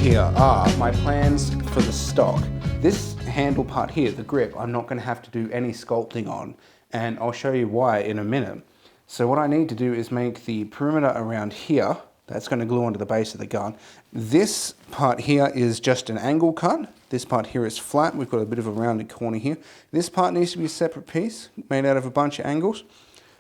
here are my plans for the stock. This handle part here, the grip, I'm not going to have to do any sculpting on, and I'll show you why in a minute. So what I need to do is make the perimeter around here. That's going to glue onto the base of the gun. This part here is just an angle cut. This part here is flat. We've got a bit of a rounded corner here. This part needs to be a separate piece made out of a bunch of angles.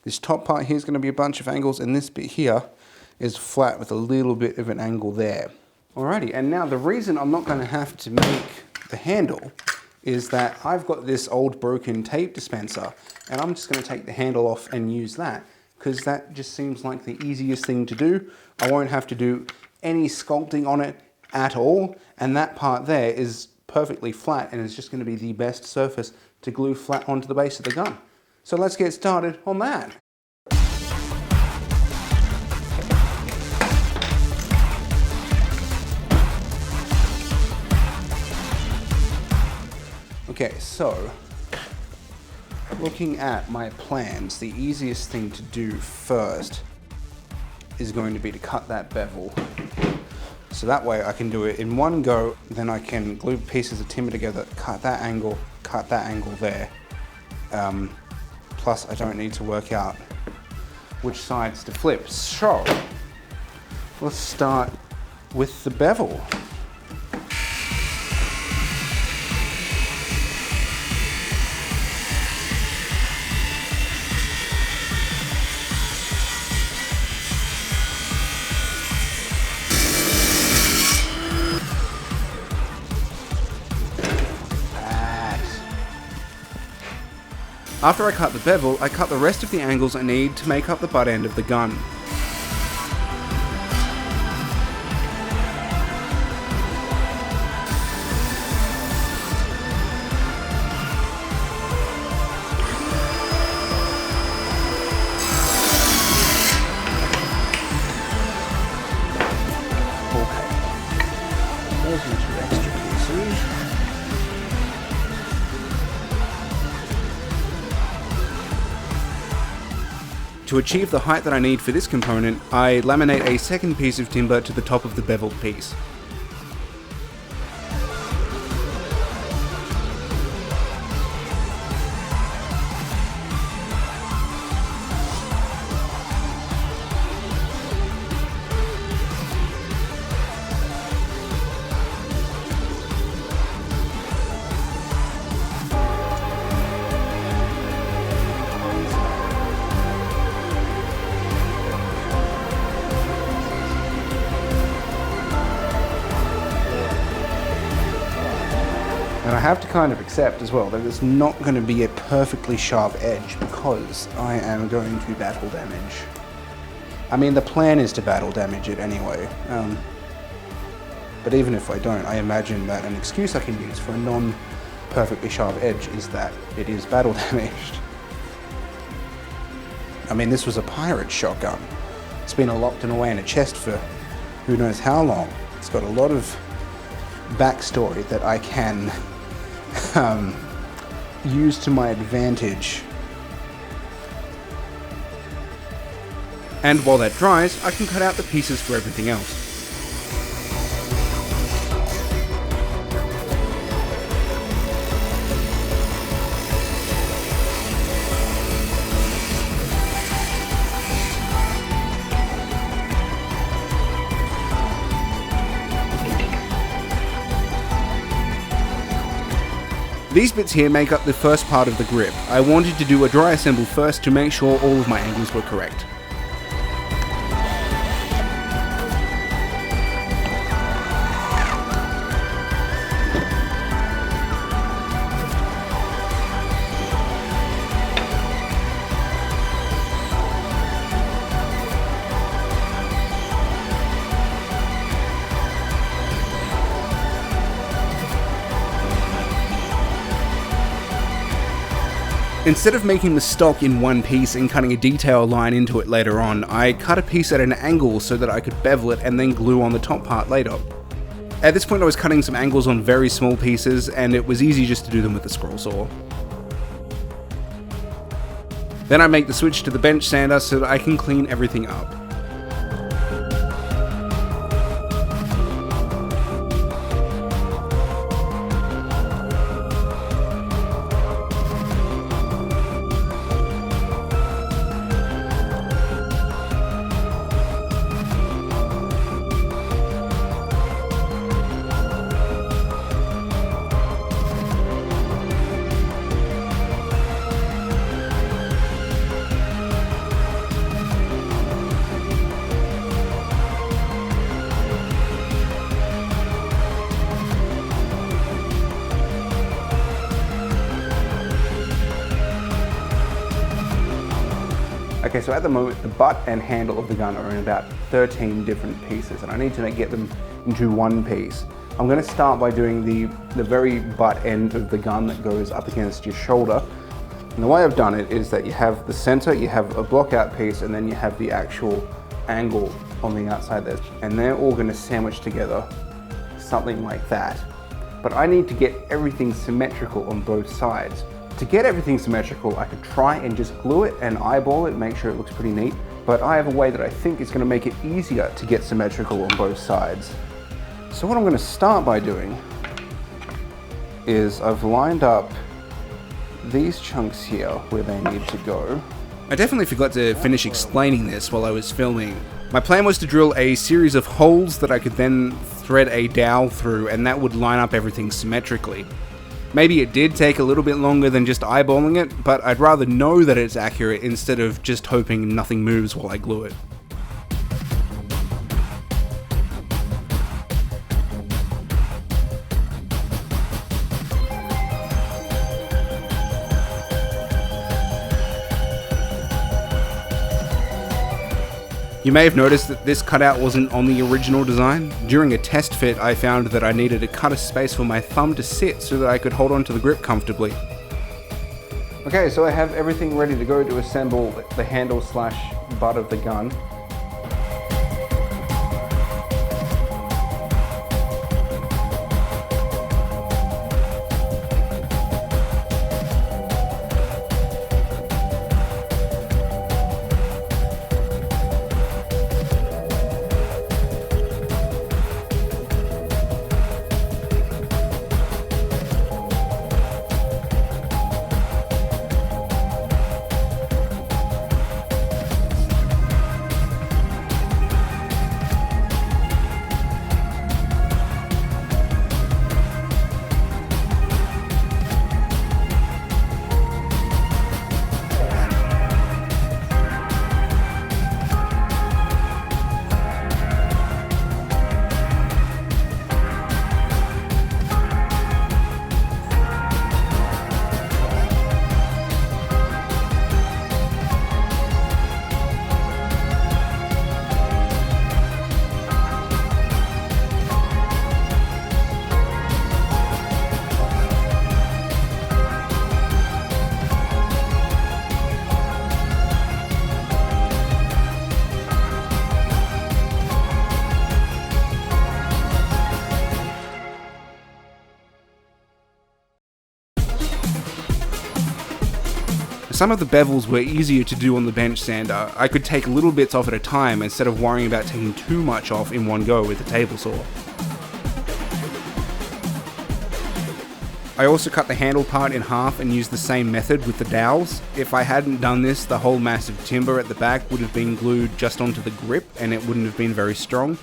This top part here is going to be a bunch of angles, and this bit here is flat with a little bit of an angle there. Alrighty, and now the reason I'm not going to have to make the handle is that I've got this old broken tape dispenser, and I'm just going to take the handle off and use that, because that just seems like the easiest thing to do. I won't have to do any sculpting on it at all, and that part there is perfectly flat and is just going to be the best surface to glue flat onto the base of the gun. So let's get started on that. Okay, so looking at my plans, the easiest thing to do first is going to be to cut that bevel. So that way I can do it in one go, then I can glue pieces of timber together, cut that angle there. Plus I don't need to work out which sides to flip. So let's start with the bevel. After I cut the bevel, I cut the rest of the angles I need to make up the butt end of the gun. Okay, there's my two extra pieces. To achieve the height that I need for this component, I laminate a second piece of timber to the top of the beveled piece. And I have to kind of accept as well that it's not going to be a perfectly sharp edge because I am going to battle damage. I mean, the plan is to battle damage it anyway. But even if I don't, I imagine that an excuse I can use for a non-perfectly sharp edge is that it is battle damaged. I mean, this was a pirate shotgun. It's been locked away in a chest for who knows how long. It's got a lot of backstory that I can use to my advantage. And while that dries, I can cut out the pieces for everything else. These bits here make up the first part of the grip. I wanted to do a dry assemble first to make sure all of my angles were correct. Instead of making the stock in one piece and cutting a detail line into it later on, I cut a piece at an angle so that I could bevel it and then glue on the top part later. At this point I was cutting some angles on very small pieces, and it was easy just to do them with the scroll saw. Then I make the switch to the bench sander so that I can clean everything up. Okay, so at the moment, the butt and handle of the gun are in about 13 different pieces, and I need to get them into one piece. I'm going to start by doing the very butt end of the gun that goes up against your shoulder. And the way I've done it is that you have the center, you have a block out piece, and then you have the actual angle on the outside there. And they're all going to sandwich together, something like that. But I need to get everything symmetrical on both sides. To get everything symmetrical, I could try and just glue it and eyeball it, make sure it looks pretty neat. But I have a way that I think is going to make it easier to get symmetrical on both sides. So what I'm going to start by doing is I've lined up these chunks here where they need to go. I definitely forgot to finish explaining this while I was filming. My plan was to drill a series of holes that I could then thread a dowel through, and that would line up everything symmetrically. Maybe it did take a little bit longer than just eyeballing it, but I'd rather know that it's accurate instead of just hoping nothing moves while I glue it. You may have noticed that this cutout wasn't on the original design. During a test fit, I found that I needed to cut a space for my thumb to sit so that I could hold onto the grip comfortably. Okay, so I have everything ready to go to assemble the handle slash butt of the gun. Some of the bevels were easier to do on the bench sander. I could take little bits off at a time instead of worrying about taking too much off in one go with a table saw. I also cut the handle part in half and used the same method with the dowels. If I hadn't done this, the whole mass of timber at the back would have been glued just onto the grip and it wouldn't have been very strong.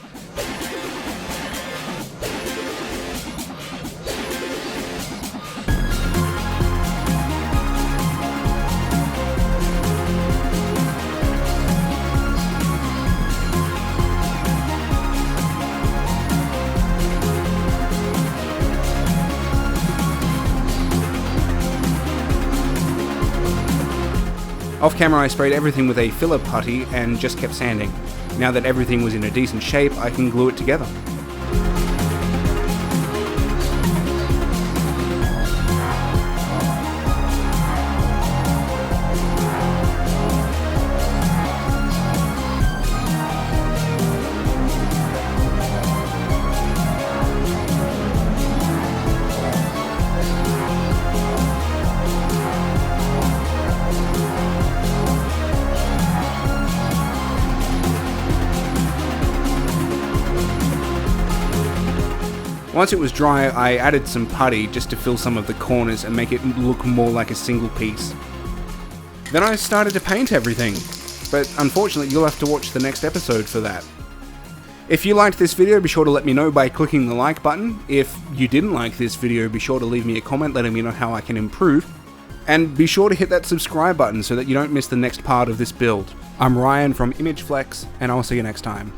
Off camera I sprayed everything with a filler putty and just kept sanding. Now that everything was in a decent shape, I can glue it together. Once it was dry, I added some putty just to fill some of the corners and make it look more like a single piece. Then I started to paint everything, but unfortunately you'll have to watch the next episode for that. If you liked this video, be sure to let me know by clicking the like button. If you didn't like this video, be sure to leave me a comment letting me know how I can improve. And be sure to hit that subscribe button so that you don't miss the next part of this build. I'm Ryan from ImageFlex, and I'll see you next time.